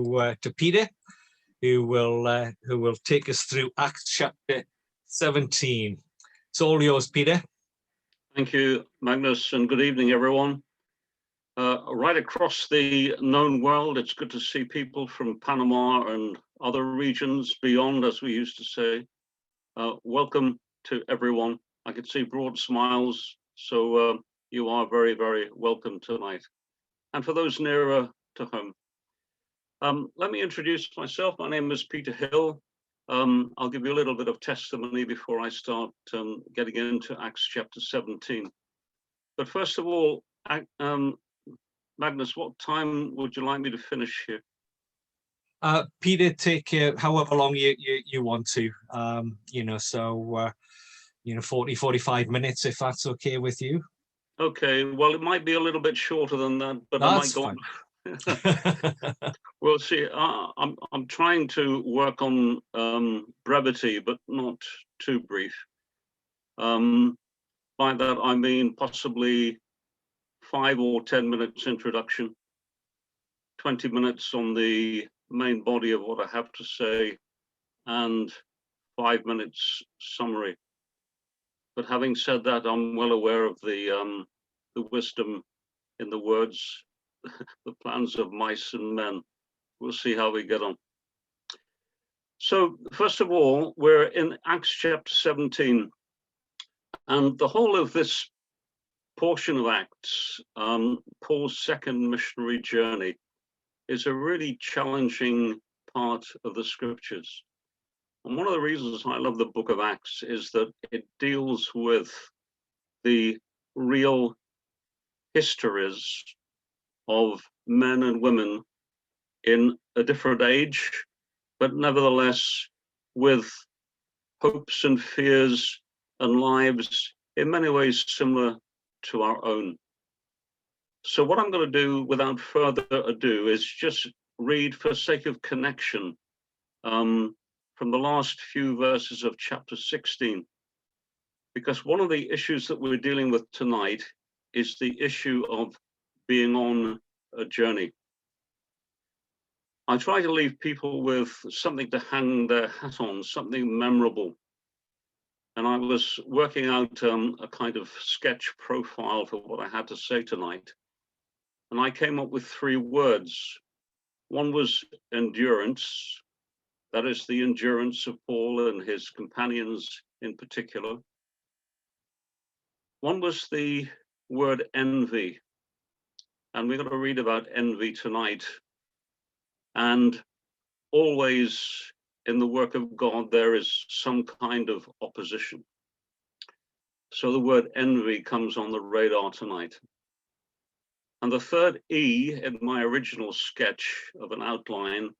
to Peter, who will take us through Acts chapter 17. It's all yours, Peter. Thank you, Magnus, and good evening, everyone. Right across the known world, it's good to see people from Panama and other regions beyond, as we used to say. Welcome to everyone. I can see broad smiles, so you are very, very welcome tonight. And for those nearer to home, let me introduce myself. My name is Peter Hill. I'll give you a little bit of testimony before I start getting into Acts chapter 17. But first of all, Magnus, what time would you like me to finish here? Peter, take however long you want to, 40, 45 minutes, if that's okay with you. Okay, well, it might be a little bit shorter than that, but I might go on. Well, see, I'm trying to work on brevity, but not too brief. By that, I mean possibly 5 or 10 minutes introduction, 20 minutes on the main body of what I have to say, and 5 minutes summary. But having said that, I'm well aware of the wisdom in the words, the plans of mice and men. We'll see how we get on. So first of all, we're in Acts chapter 17, and the whole of this portion of Acts, Paul's second missionary journey, is a really challenging part of the scriptures. And one of the reasons I love the book of Acts is that it deals with the real histories of men and women in a different age, but nevertheless with hopes and fears and lives in many ways similar to our own. So what I'm going to do without further ado is just read, for sake of connection, from the last few verses of chapter 16, because one of the issues that we're dealing with tonight is the issue of being on a journey. I try to leave people with something to hang their hat on, something memorable. And I was working out a kind of sketch profile for what I had to say tonight. And I came up with 3 words. One was endurance. That is the endurance of Paul and his companions in particular. One was the word envy. And we're going to read about envy tonight. And always in the work of God, there is some kind of opposition. So the word envy comes on the radar tonight. And the third E in my original sketch of an outline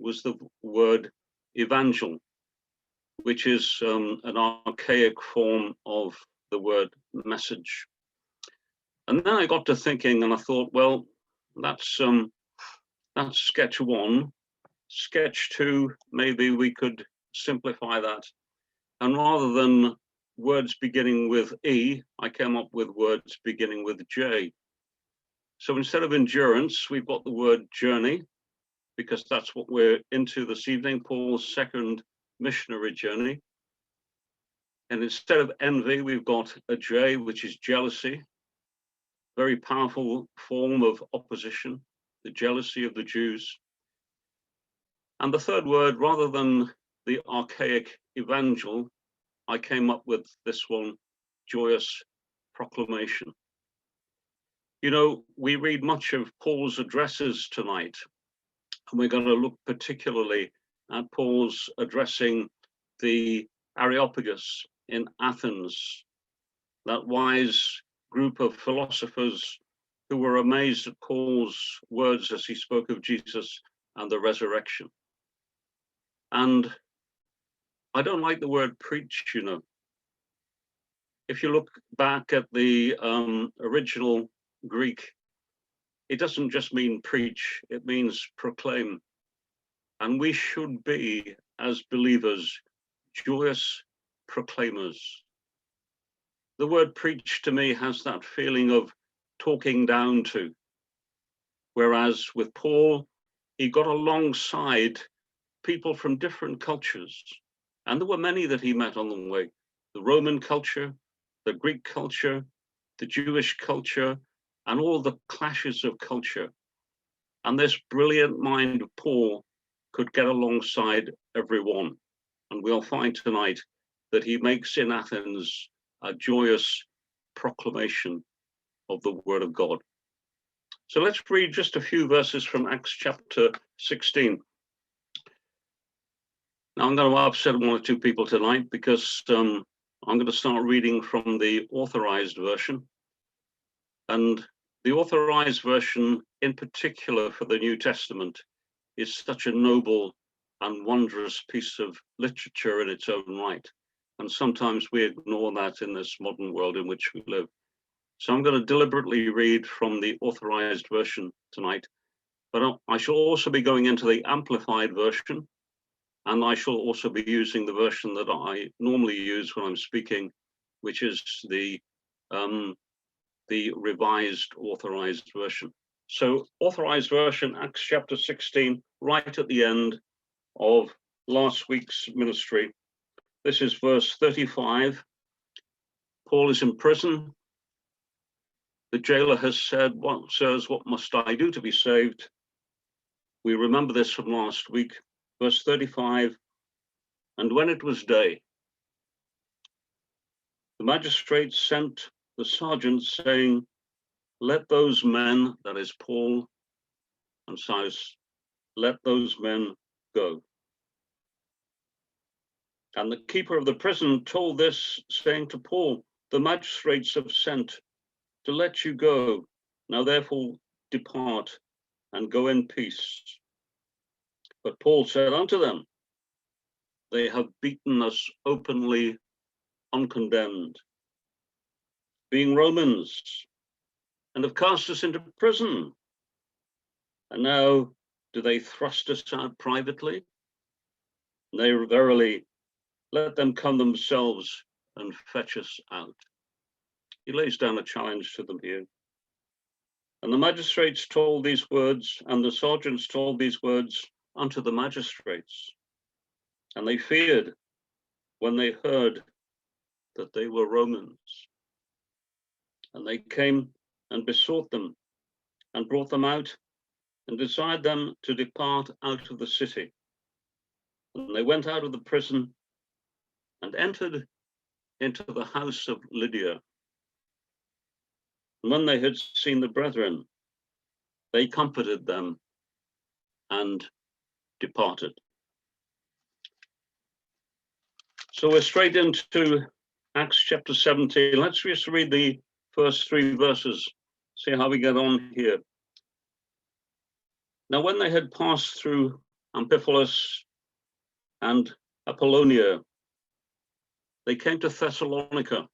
was the word evangel, which is an archaic form of the word message. And then I got to thinking and I thought, well, that's sketch 1. Sketch 2, maybe we could simplify that. And rather than words beginning with E, I came up with words beginning with J. So instead of endurance, we've got the word journey, because that's what we're into this evening, Paul's second missionary journey. And instead of envy, we've got a J, which is jealousy, very powerful form of opposition, the jealousy of the Jews. And the third word, rather than the archaic evangel, I came up with this one, joyous proclamation. You know, we read much of Paul's addresses tonight, and we're going to look particularly at Paul's addressing the Areopagus in Athens, that wise group of philosophers who were amazed at Paul's words as he spoke of Jesus and the resurrection. And I don't like the word preach, you know. If you look back at the original Greek, it doesn't just mean preach, it means proclaim. And we should be, as believers, joyous proclaimers. The word preach to me has that feeling of talking down to, whereas with Paul, he got alongside people from different cultures. And there were many that he met on the way. The Roman culture, the Greek culture, the Jewish culture, and all the clashes of culture. And this brilliant mind of Paul could get alongside everyone. And we'll find tonight that he makes in Athens a joyous proclamation of the word of God. So let's read just a few verses from Acts chapter 16. Now I'm going to upset one or two people tonight because I'm going to start reading from the authorized version. And the authorized version in particular for the New Testament is such a noble and wondrous piece of literature in its own right. And sometimes we ignore that in this modern world in which we live. So I'm going to deliberately read from the authorized version tonight, but I shall also be going into the amplified version, and I shall also be using the version that I normally use when I'm speaking, which is the revised authorized version. So authorized version, Acts chapter 16, right at the end of last week's ministry. This is verse 35. Paul is in prison. The jailer has said, "Sirs, what must I do to be saved?" We remember this from last week. Verse 35, and when it was day, the magistrates sent the sergeant saying, "Let those men," that is Paul and Silas, "let those men go." And the keeper of the prison told this, saying to Paul, "The magistrates have sent to let you go. Now therefore depart and go in peace." But Paul said unto them, "They have beaten us openly, uncondemned, being Romans, and have cast us into prison. And now do they thrust us out privately? Nay, verily, let them come themselves and fetch us out." He lays down a challenge to them here. And the magistrates told these words, and the sergeants told these words unto the magistrates. And they feared when they heard that they were Romans. And they came and besought them and brought them out and desired them to depart out of the city. And they went out of the prison and entered into the house of Lydia. And when they had seen the brethren, they comforted them and departed. So we're straight into Acts chapter 17. Let's just read the first 3 verses, see how we get on here. Now, when they had passed through Amphipolis and Apollonia, they came to Thessalonica,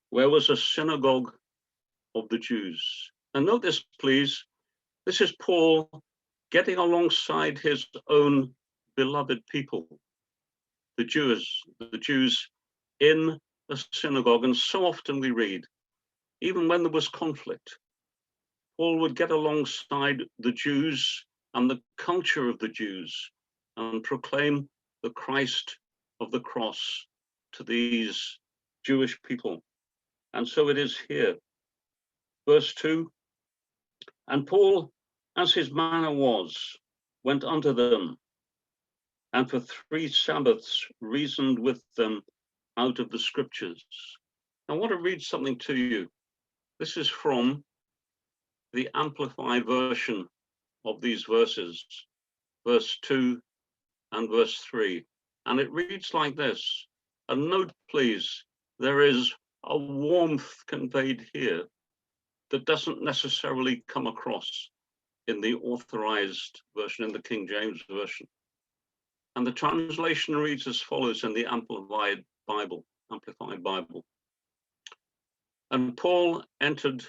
where was a synagogue of the Jews. And note this, please. This is Paul getting alongside his own beloved people, the Jews in a synagogue. And so often we read, even when there was conflict, Paul would get alongside the Jews and the culture of the Jews and proclaim the Christ of the cross to these Jewish people. And so it is here. Verse 2, and Paul, as his manner was, went unto them, and for 3 Sabbaths reasoned with them out of the scriptures. I want to read something to you. This is from the amplified version of these verses, verse 2 and verse 3. And it reads like this. And note, please, there is a warmth conveyed here that doesn't necessarily come across in the authorized version, in the King James Version. And the translation reads as follows in the Amplified Bible. And Paul entered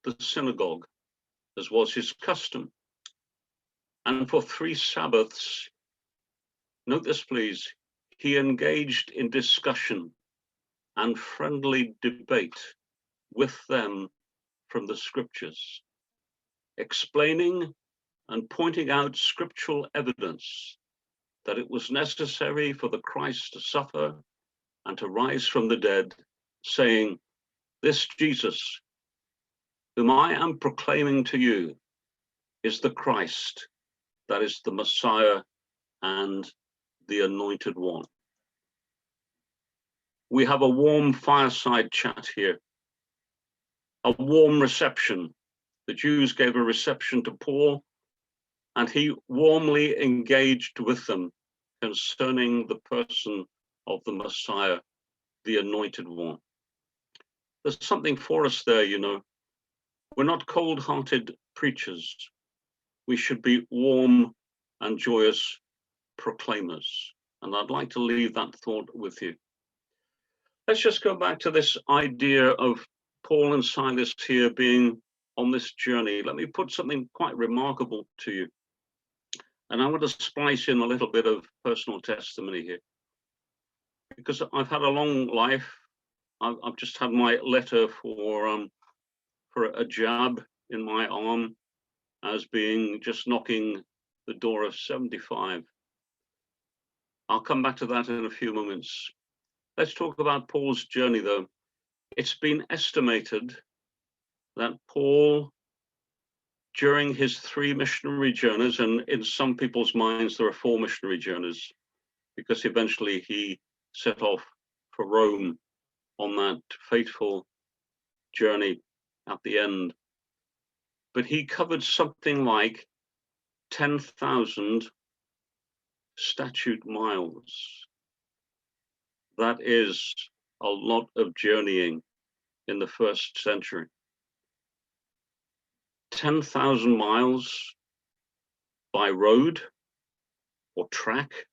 the synagogue, as was his custom, and for 3 Sabbaths, note this please, he engaged in discussion and friendly debate with them from the scriptures, explaining and pointing out scriptural evidence that it was necessary for the Christ to suffer and to rise from the dead, saying, "This Jesus, whom I am proclaiming to you, is the Christ, that is the Messiah and the Anointed One." We have a warm fireside chat here, a warm reception. The Jews gave a reception to Paul, and he warmly engaged with them concerning the person of the Messiah, the Anointed One. There's something for us there, you know. We're not cold-hearted preachers. We should be warm and joyous proclaimers. And I'd like to leave that thought with you. Let's just go back to this idea of Paul and Silas here being on this journey. Let me put something quite remarkable to you. And I want to splice in a little bit of personal testimony here, because I've had a long life. I've just had my letter for a jab in my arm as being just knocking the door of 75. I'll come back to that in a few moments. Let's talk about Paul's journey, though. It's been estimated that Paul, during his 3 missionary journeys, and in some people's minds there are 4 missionary journeys, because eventually he set off for Rome on that fateful journey at the end. But he covered something like 10,000 statute miles. That is a lot of journeying in the 1st century. 10,000 miles by road or track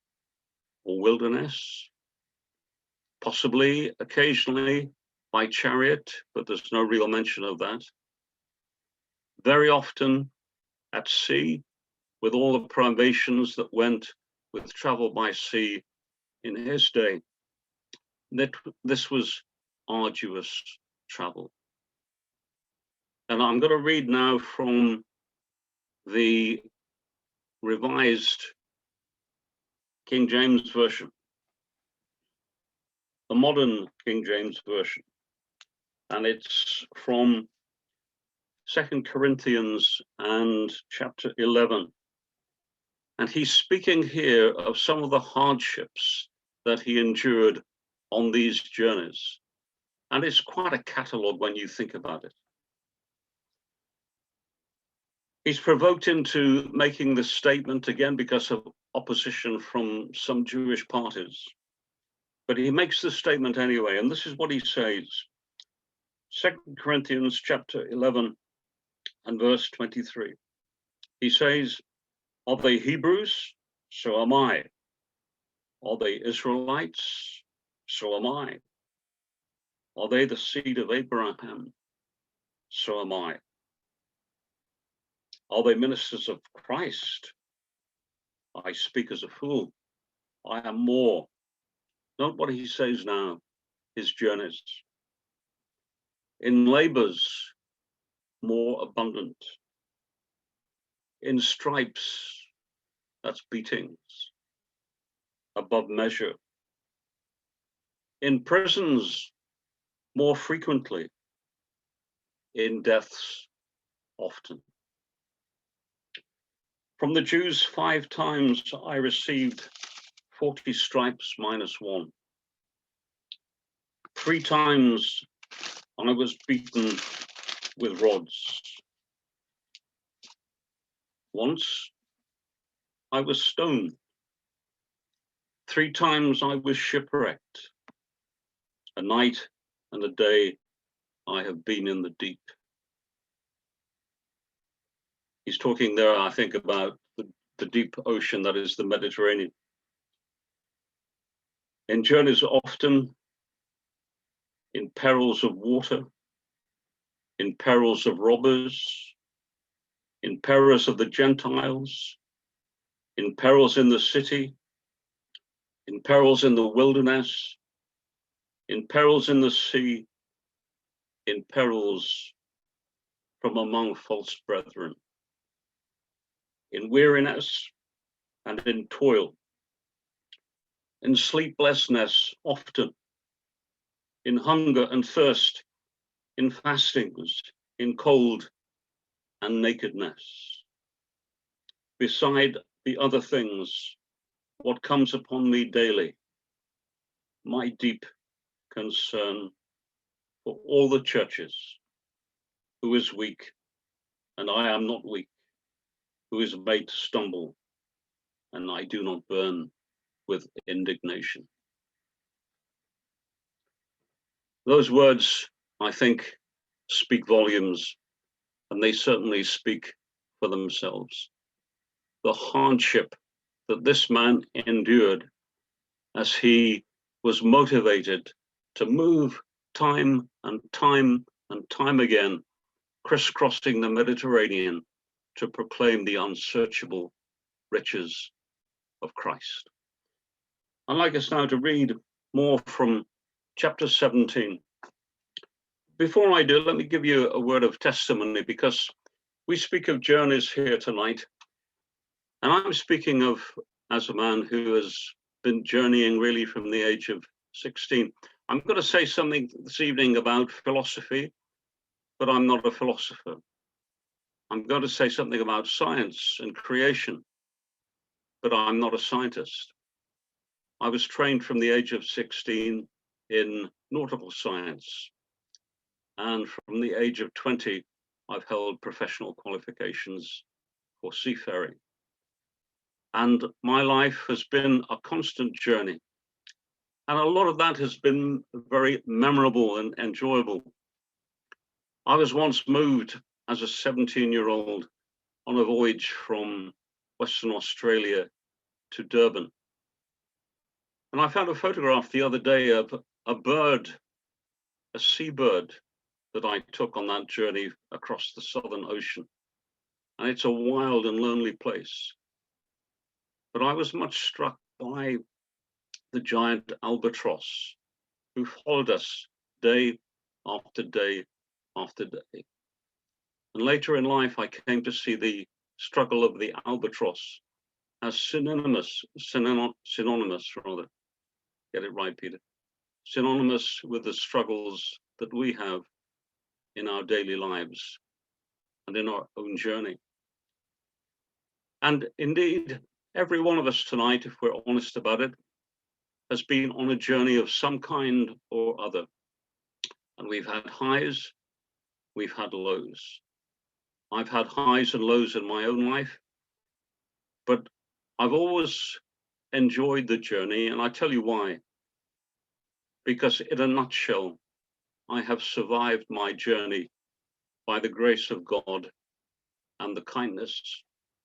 or wilderness, possibly occasionally by chariot, but there's no real mention of that. Very often at sea, with all the privations that went with travel by sea in his day. This was arduous travel. And I'm going to read now from the Revised King James Version, the modern King James Version. And it's from 2 Corinthians and chapter 11. And he's speaking here of some of the hardships that he endured on these journeys. And it's quite a catalogue when you think about it. He's provoked into making this statement again because of opposition from some Jewish parties. But he makes the statement anyway, and this is what he says. 2 Corinthians chapter 11 and verse 23. He says, "Are they Hebrews? So am I. Are they Israelites? So am I. Are they the seed of Abraham? So am I. Are they ministers of Christ? I speak as a fool. I am more." Note what he says now, his journeys. "In labors, more abundant. In stripes," that's beatings, "above measure. In prisons, more frequently. In deaths, often. From the Jews 5 times I received 40 stripes minus 1. 3 times I was beaten with rods. Once I was stoned. 3 times I was shipwrecked. A night and a day I have been in the deep. He's talking there, I think, about the deep ocean that is the Mediterranean. In journeys often, in perils of water, in perils of robbers, in perils of the Gentiles, in perils in the city, in perils in the wilderness, in perils in the sea, in perils from among false brethren. in weariness and in toil, in sleeplessness often, in hunger and thirst, in fastings, in cold and nakedness. Beside the other things, what comes upon me daily, my deep concern for all the churches, who is weak, and I am not weak, who is made to stumble, and I do not burn with indignation. Those words, I think, speak volumes, and they certainly speak for themselves. The hardship that this man endured as he was motivated to move time and time and time again, crisscrossing the Mediterranean to proclaim the unsearchable riches of Christ. I'd like us now to read more from chapter 17. Before I do, let me give you a word of testimony, because we speak of journeys here tonight, and I'm speaking of as a man who has been journeying really from the age of 16. I'm going to say something this evening about philosophy, but I'm not a philosopher. I'm going to say something about science and creation, but I'm not a scientist. I was trained from the age of 16 in nautical science, and from the age of 20, I've held professional qualifications for seafaring. And my life has been a constant journey. And a lot of that has been very memorable and enjoyable. I was once moved as a 17-year-old on a voyage from Western Australia to Durban. And I found a photograph the other day of a bird, a seabird, that I took on that journey across the Southern Ocean. And it's a wild and lonely place. But I was much struck by the giant albatross, who followed us day after day after day. And later in life, I came to see the struggle of the albatross as synonymous, get it right, Peter, synonymous with the struggles that we have in our daily lives and in our own journey. And indeed, every one of us tonight, if we're honest about it, has been on a journey of some kind or other. And we've had highs, we've had lows. I've had highs and lows in my own life, but I've always enjoyed the journey, and I tell you why. Because in a nutshell, I have survived my journey by the grace of God and the kindness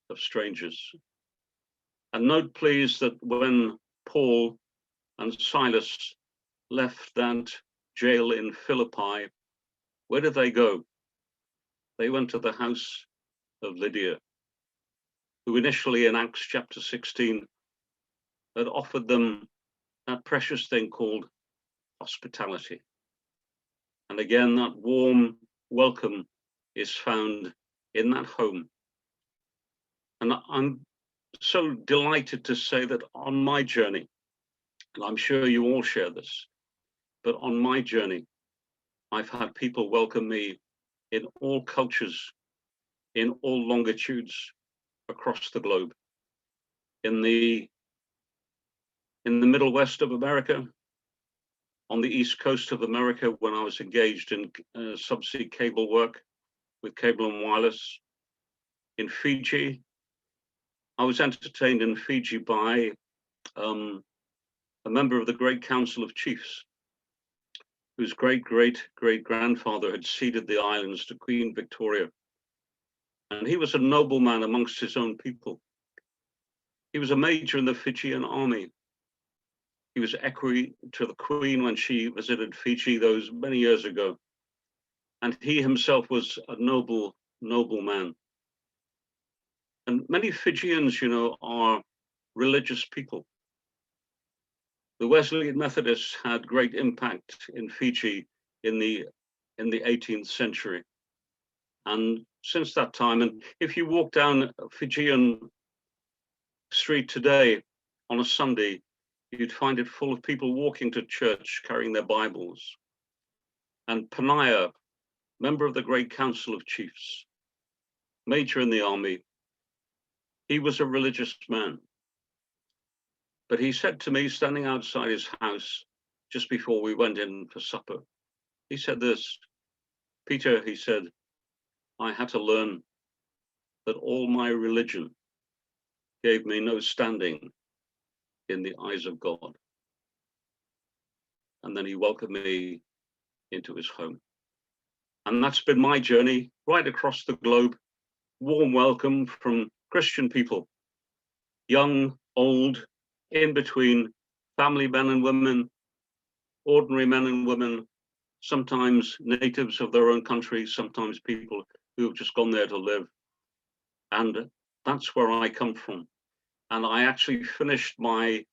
of strangers. And note, please, that when Paul and Silas left that jail in Philippi, where did they go? They went to the house of Lydia, who initially in Acts chapter 16 had offered them that precious thing called hospitality. And again, that warm welcome is found in that home. And I'm so delighted to say that on my journey, and I'm sure you all share this, but on my journey, I've had people welcome me in all cultures, in all longitudes across the globe. In the Middle West of America, on the East Coast of America, when I was engaged in subsea cable work with Cable and Wireless. In Fiji, I was entertained in Fiji by a member of the Great Council of Chiefs, whose great-great-great-grandfather had ceded the islands to Queen Victoria. And he was a nobleman amongst his own people. He was a major in the Fijian army. He was equerry to the Queen when she visited Fiji those many years ago. And he himself was a noble man. And many Fijians, you know, are religious people. The Wesleyan Methodists had great impact in Fiji in the 18th century. And since that time. And if you walk down Fijian Street today on a Sunday, you'd find it full of people walking to church carrying their Bibles. And Panaya, member of the Great Council of Chiefs, major in the army, he was a religious man. But he said to me, standing outside his house just before we went in for supper, he said this, Peter, he said, I had to learn that all my religion gave me no standing in the eyes of God. And then he welcomed me into his home. And that's been my journey right across the globe. Warm welcome from Christian people, young, old, in between, family men and women, ordinary men and women, sometimes natives of their own country, sometimes people who have just gone there to live. And that's where I come from. And I actually finished my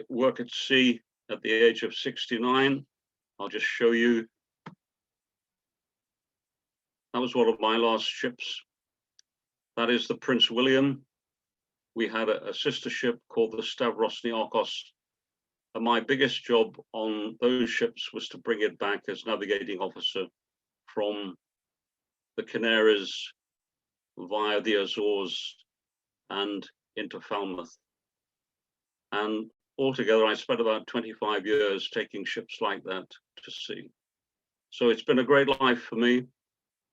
work at sea at the age of 69. I'll just show you. That was one of my last ships. That is the Prince William. We had a sister ship called the Stavros Niarchos. And my biggest job on those ships was to bring it back as navigating officer from the Canaries via the Azores and into Falmouth. And altogether, I spent about 25 years taking ships like that to sea. So it's been a great life for me.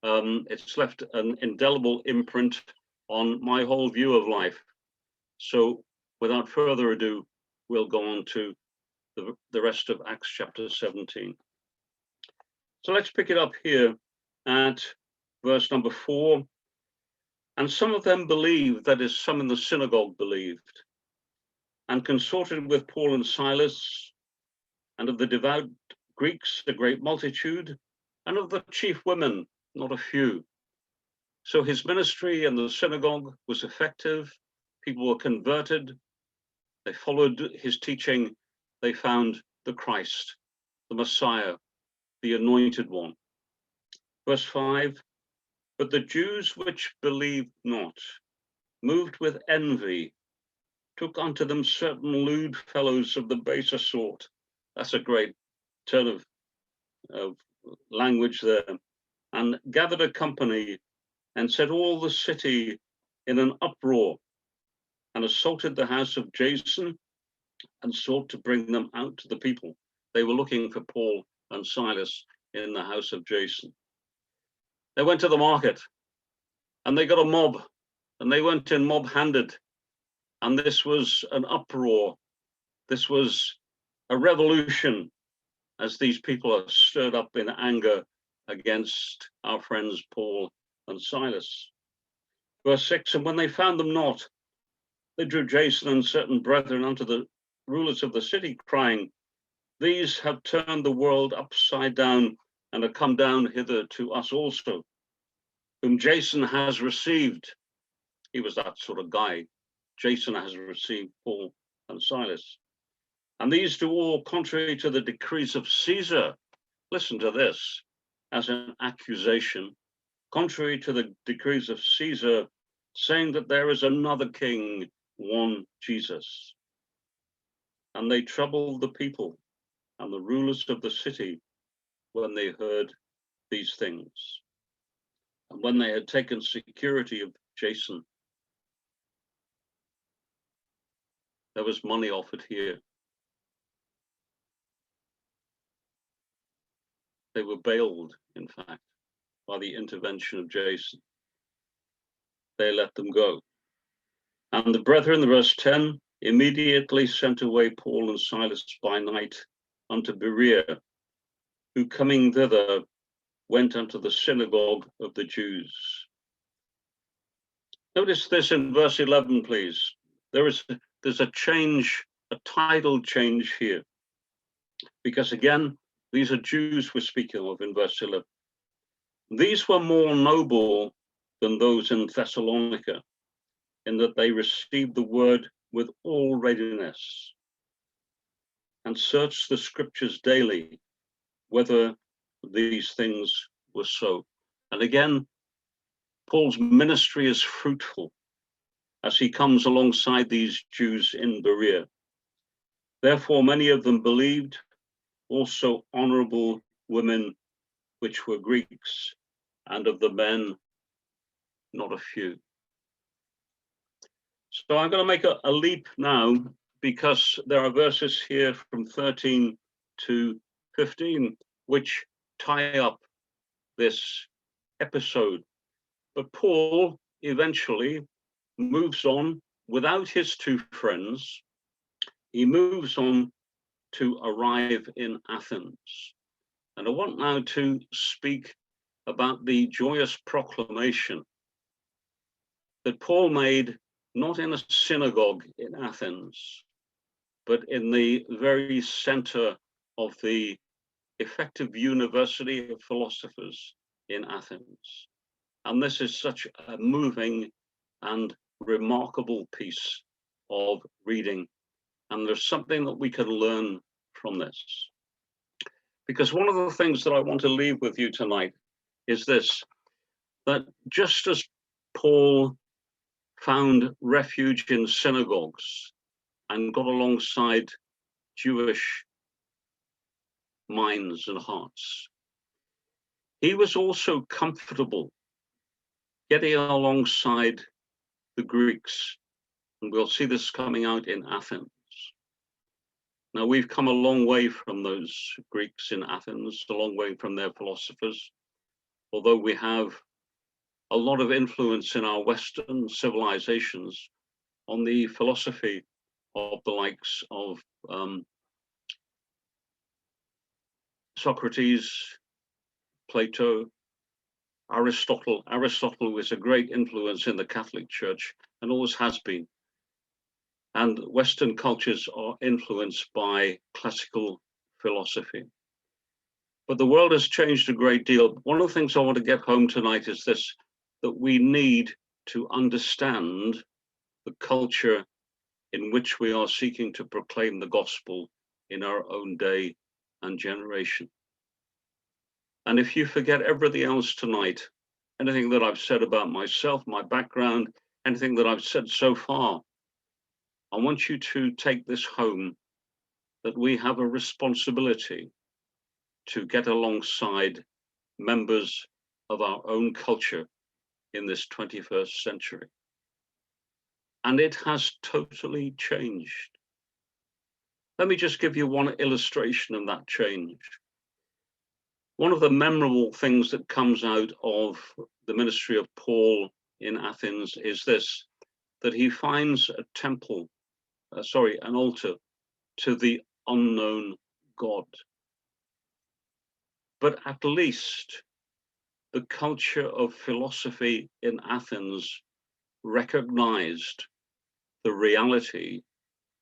It's left an indelible imprint on my whole view of life. So without further ado, we'll go on to the rest of Acts chapter 17. So let's pick it up here at verse number 4. And some of them believed, that is, some in the synagogue believed, and consorted with Paul and Silas, and of the devout Greeks a great multitude, and of the chief women not a few. So his ministry in the synagogue was effective. People were converted. They followed his teaching. They found the Christ, the Messiah, the Anointed One. Verse 5, but the Jews which believed not, moved with envy, took unto them certain lewd fellows of the baser sort. That's a great turn of language there. And gathered a company and set all the city in an uproar, and assaulted the house of Jason and sought to bring them out to the people. They were looking for Paul and Silas in the house of Jason. They went to the market and they got a mob, and they went in mob-handed. And this was an uproar. This was a revolution as these people are stirred up in anger against our friends Paul and Silas. Verse 6, and when they found them not, they drew Jason and certain brethren unto the rulers of the city, crying, these have turned the world upside down and are come down hither to us also, whom Jason has received. He was that sort of guy. Jason has received Paul and Silas. And these do all contrary to the decrees of Caesar. Listen to this as an accusation. Contrary to the decrees of Caesar, saying that there is another king, one Jesus. And they troubled the people and the rulers of the city when they heard these things. And when they had taken security of Jason, there was money offered here. They were bailed, in fact, by the intervention of Jason. They let them go. And the brethren, verse 10, immediately sent away Paul and Silas by night unto Berea, who coming thither went unto the synagogue of the Jews. Notice this in verse 11, please. There's a change, a tidal change here. Because again, these are Jews we're speaking of in verse 11. These were more noble than those in Thessalonica, in that they received the word with all readiness and searched the scriptures daily, whether these things were so. And again, Paul's ministry is fruitful as he comes alongside these Jews in Berea. Therefore, many of them believed, also honorable women, which were Greeks, and of the men, not a few. So I'm going to make a leap now, because there are verses here from 13 to 15, which tie up this episode. But Paul eventually moves on without his two friends. He moves on to arrive in Athens. And I want now to speak about the joyous proclamation that Paul made, not in a synagogue in Athens, but in the very center of the effective university of philosophers in Athens. And this is such a moving and remarkable piece of reading. And there's something that we can learn from this. Because one of the things that I want to leave with you tonight is this, that just as Paul found refuge in synagogues and got alongside Jewish minds and hearts, he was also comfortable getting alongside the Greeks. And we'll see this coming out in Athens. Now, we've come a long way from those Greeks in Athens, a long way from their philosophers, although we have a lot of influence in our Western civilizations on the philosophy of the likes of Socrates, Plato, Aristotle. Aristotle was a great influence in the Catholic Church and always has been. And Western cultures are influenced by classical philosophy. But the world has changed a great deal. One of the things I want to get home tonight is this, that we need to understand the culture in which we are seeking to proclaim the gospel in our own day and generation. And if you forget everything else tonight, anything that I've said about myself, my background, anything that I've said so far, I want you to take this home, that we have a responsibility to get alongside members of our own culture in this 21st century. And it has totally changed. Let me just give you one illustration of that change. One of the memorable things that comes out of the ministry of Paul in Athens is this, that he finds a temple, an altar to the unknown God. But at least the culture of philosophy in Athens recognized the reality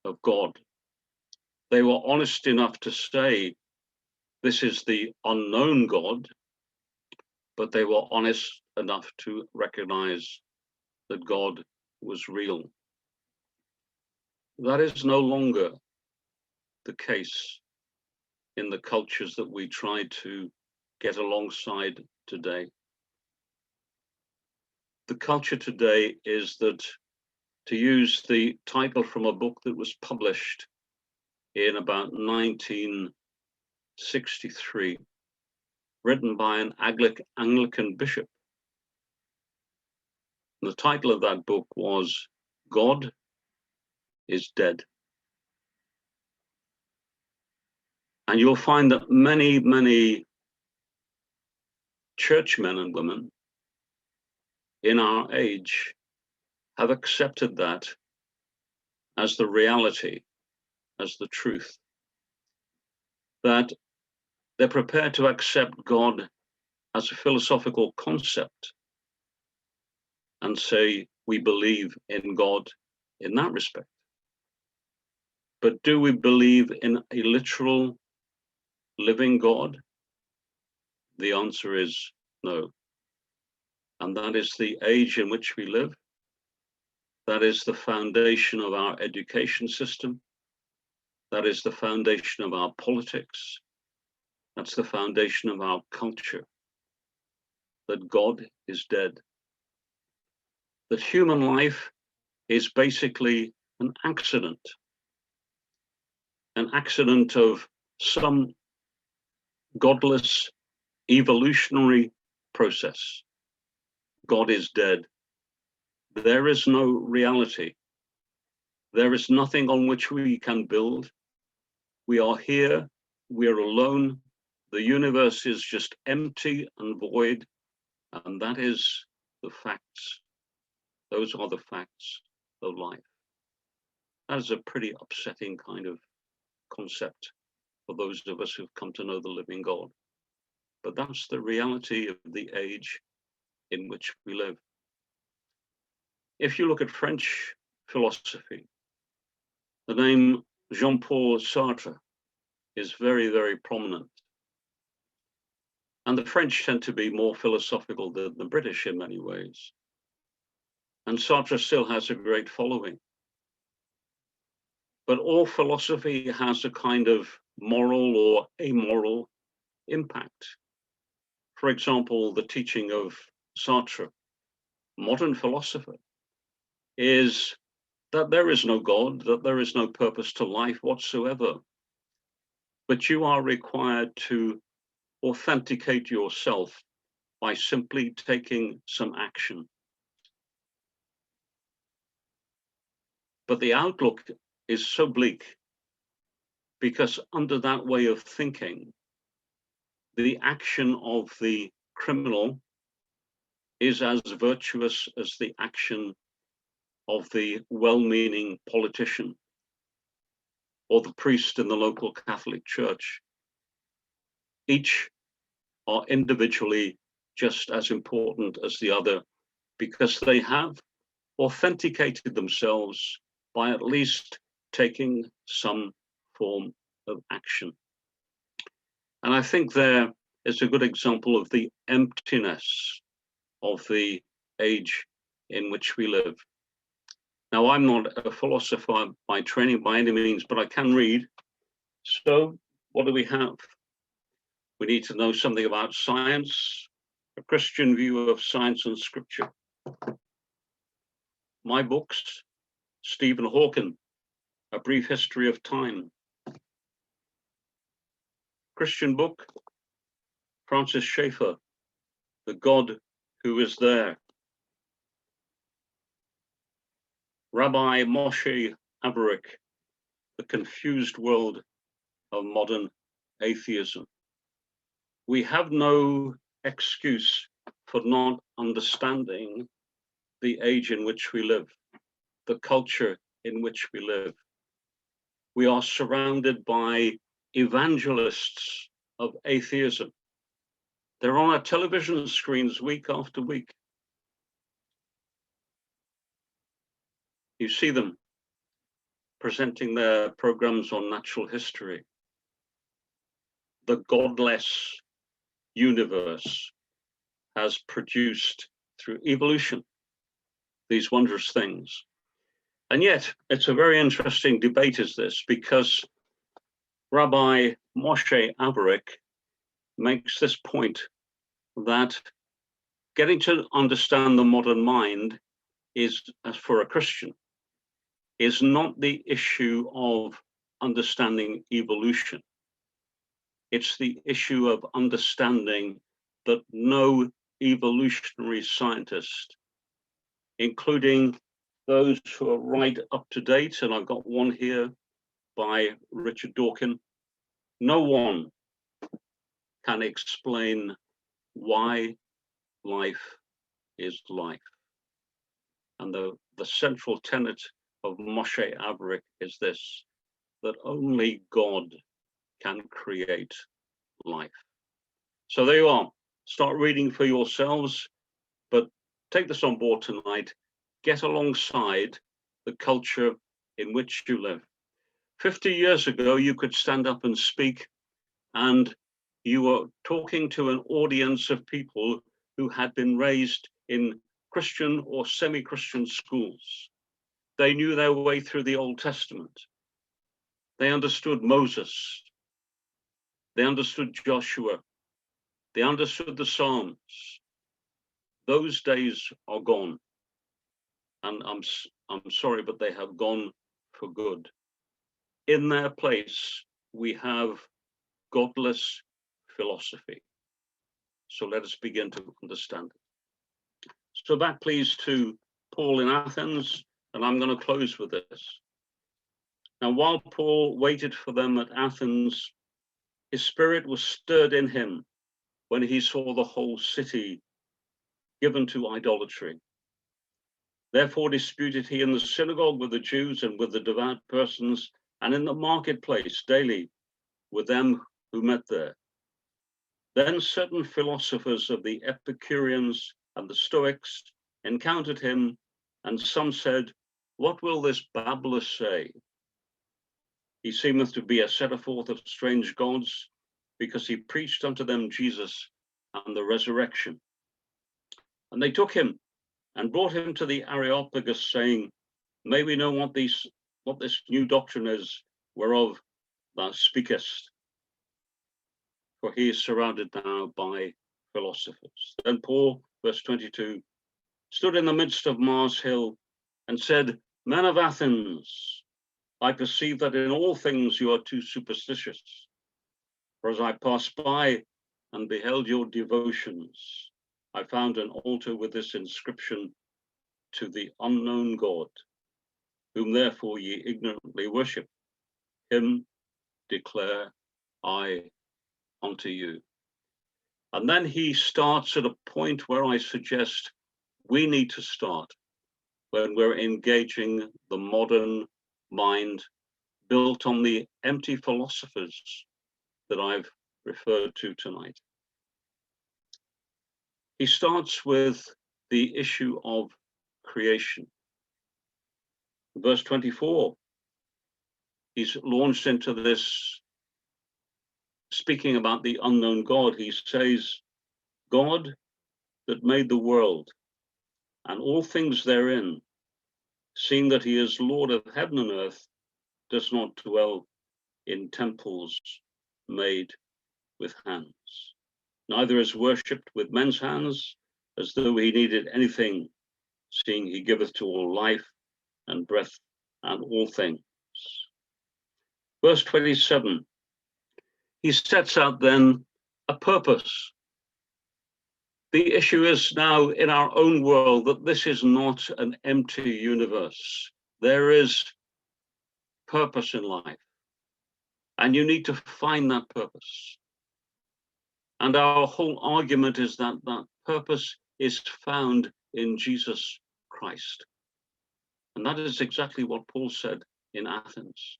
of God. They were honest enough to say, this is the unknown God, but they were honest enough to recognize that God was real. That is no longer the case in the cultures that we try to get alongside today. The culture today is that, to use the title from a book that was published in about 1963, written by an Anglican bishop. The title of that book was God is Dead. And you'll find that many, many churchmen and women in our age have accepted that as the reality, as the truth, that they're prepared to accept God as a philosophical concept and say, we believe in God in that respect. But do we believe in a literal living God? The answer is no. And that is the age in which we live. That is the foundation of our education system. That is the foundation of our politics. That's the foundation of our culture. That God is dead. that human life is basically an accident of some godless evolutionary process. God is dead. There is no reality. There is nothing on which we can build. We are here, we are alone. The universe is just empty and void, and that is the facts. Those are the facts of life. That is a pretty upsetting kind of concept for those of us who've come to know the living God. But that's the reality of the age in which we live. If you look at French philosophy, the name Jean-Paul Sartre is very, very prominent. And the French tend to be more philosophical than the British in many ways. And Sartre still has a great following. But all philosophy has a kind of moral or amoral impact. For example, the teaching of Sartre, modern philosopher, is that there is no God, that there is no purpose to life whatsoever. But you are required to authenticate yourself by simply taking some action. But the outlook is so bleak because under that way of thinking, the action of the criminal is as virtuous as the action of the well-meaning politician or the priest in the local Catholic Church. Each are individually just as important as the other because they have authenticated themselves by at least taking some form of action. And I think there is a good example of the emptiness of the age in which we live. Now, I'm not a philosopher by training by any means, but I can read. So what do we have? We need to know something about science, a Christian view of science and scripture. My books, Stephen Hawking, A Brief History of Time. Christian book, Francis Schaeffer, The God Who Is There. Rabbi Moshe Averick, The Confused World of Modern Atheism. We have no excuse for not understanding the age in which we live, the culture in which we live. We are surrounded by evangelists of atheism. They're on our television screens week after week. You see them presenting their programs on natural history. The godless universe has produced through evolution these wondrous things. And yet it's a very interesting debate is this, because Rabbi Moshe Averick makes this point that getting to understand the modern mind is, as for a Christian, is not the issue of understanding evolution. It's the issue of understanding that no evolutionary scientist, including those who are right up to date, and I've got one here by Richard Dawkins, no one can explain why life is life. And the central tenet of Moshe Averick is this, that only God can create life. So there you are. Start reading for yourselves, but take this on board tonight. Get alongside the culture in which you live. 50 years ago, you could stand up and speak, and you were talking to an audience of people who had been raised in Christian or semi-Christian schools. They knew their way through the Old Testament. They understood Moses. They understood Joshua. They understood the Psalms. Those days are gone. and I'm sorry, but they have gone for good. In their place, we have godless philosophy. So let us begin to understand it. So back, please, to Paul in Athens, and I'm going to close with this. Now, while Paul waited for them at Athens, his spirit was stirred in him when he saw the whole city given to idolatry. Therefore disputed he in the synagogue with the Jews and with the devout persons, and in the marketplace daily with them who met there. Then certain philosophers of the Epicureans and the Stoics encountered him, and some said, "What will this babbler say? He seemeth to be a setter forth of strange gods, because he preached unto them Jesus and the resurrection." And they took him and brought him to the Areopagus, saying, "May we know what this new doctrine is, whereof thou speakest?" For he is surrounded now by philosophers. Then Paul, verse 22, stood in the midst of Mars Hill and said, "Men of Athens, I perceive that in all things you are too superstitious. For as I passed by and beheld your devotions, I found an altar with this inscription, to the unknown God, whom therefore ye ignorantly worship. Him declare I unto you." And then he starts at a point where I suggest we need to start when we're engaging the modern mind built on the empty philosophers that I've referred to tonight. He starts with the issue of creation. Verse 24, he's launched into this, speaking about the unknown God. He says, "God that made the world and all things therein, seeing that he is Lord of heaven and earth, does not dwell in temples made with hands, neither is worshipped with men's hands, as though he needed anything, seeing he giveth to all life and breath and all things." Verse 27, he sets out then a purpose. The issue is now in our own world that this is not an empty universe. There is purpose in life, and you need to find that purpose. And our whole argument is that that purpose is found in Jesus Christ. And that is exactly what Paul said in Athens.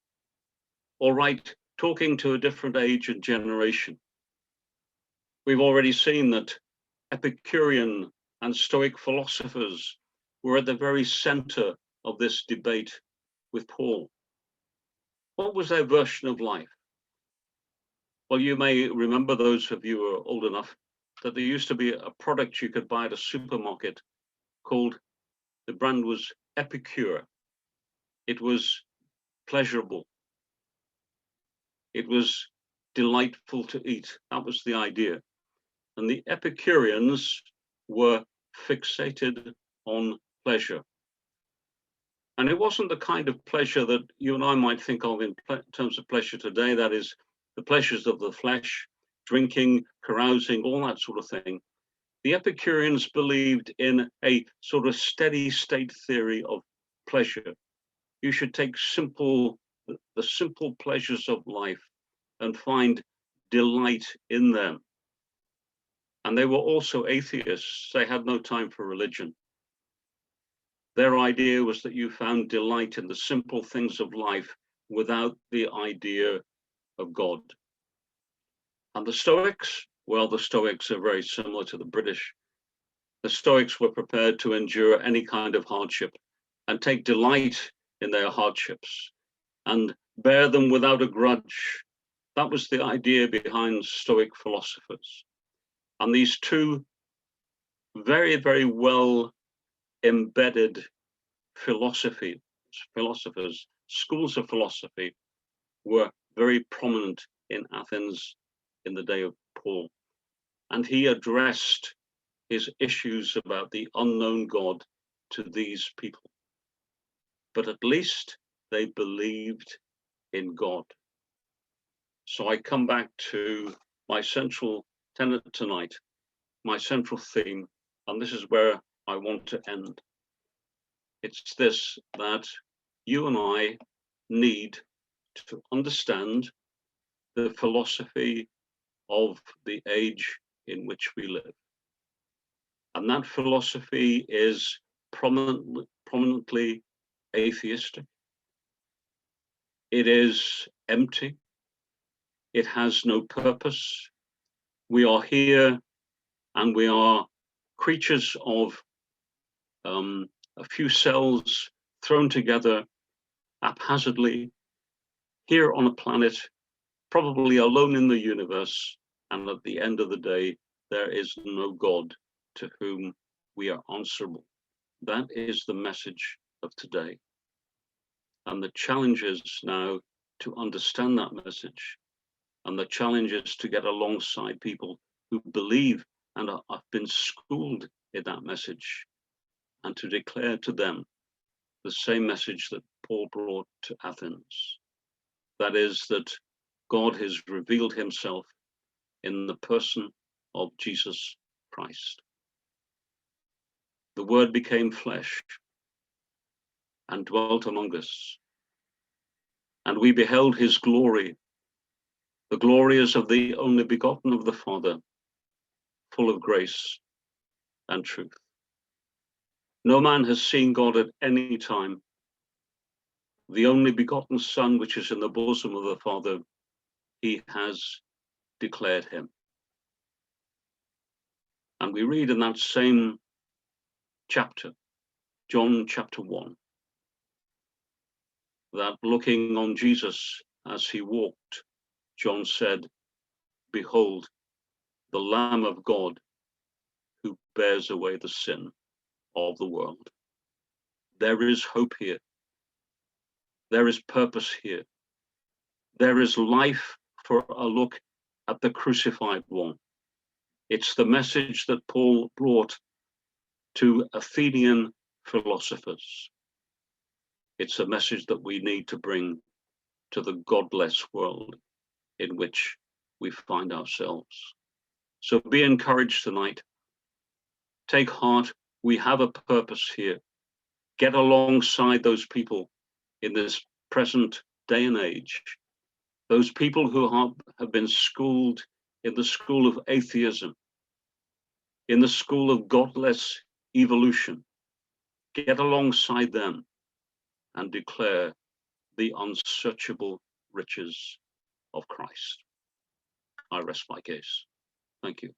All right, talking to a different age and generation. We've already seen that Epicurean and Stoic philosophers were at the very center of this debate with Paul. What was their version of life? Well, you may remember, those of you who are old enough, that there used to be a product you could buy at a supermarket called, the brand was Epicure. It was pleasurable. It was delightful to eat. That was the idea. And the Epicureans were fixated on pleasure. And it wasn't the kind of pleasure that you and I might think of in terms of pleasure today, that is the pleasures of the flesh, drinking, carousing, all that sort of thing. The Epicureans believed in a sort of steady state theory of pleasure. You should take the simple pleasures of life and find delight in them. And they were also atheists. They had no time for religion. Their idea was that you found delight in the simple things of life without the idea of God. And the Stoics, well, the Stoics are very similar to the British. The Stoics were prepared to endure any kind of hardship and take delight in their hardships and bear them without a grudge. That was the idea behind Stoic philosophers. And these two very, very well embedded philosophers, schools of philosophy, were very prominent in Athens in the day of Paul. And he addressed his issues about the unknown God to these people. but at least they believed in God. So I come back to my central tenet tonight, my central theme, and this is where I want to end. It's this, that you and I need to understand the philosophy of the age in which we live. And that philosophy is prominently atheistic. It is empty. It has no purpose. We are here and we are creatures of a few cells thrown together haphazardly here on a planet, probably alone in the universe. And at the end of the day, there is no God to whom we are answerable. That is the message of today. And the challenge is now to understand that message. And the challenge is to get alongside people who believe and have been schooled in that message, and to declare to them the same message that Paul brought to Athens. That is, that God has revealed himself in the person of Jesus Christ. The Word became flesh and dwelt among us, and we beheld his glory. The glory is of the only begotten of the Father, full of grace and truth. No man has seen God at any time. The only begotten Son, which is in the bosom of the Father, he has declared him. And we read in that same chapter, John chapter 1, that looking on Jesus as he walked, John said, "Behold, the Lamb of God who bears away the sin of the world." There is hope here. There is purpose here. There is life for a look at the crucified one. It's the message that Paul brought to Athenian philosophers. It's a message that we need to bring to the godless world in which we find ourselves. So be encouraged tonight. Take heart. We have a purpose here. Get alongside those people in this present day and age, those people who have been schooled in the school of atheism, in the school of godless evolution. Get alongside them and declare the unsearchable riches of Christ. I rest my case. Thank you.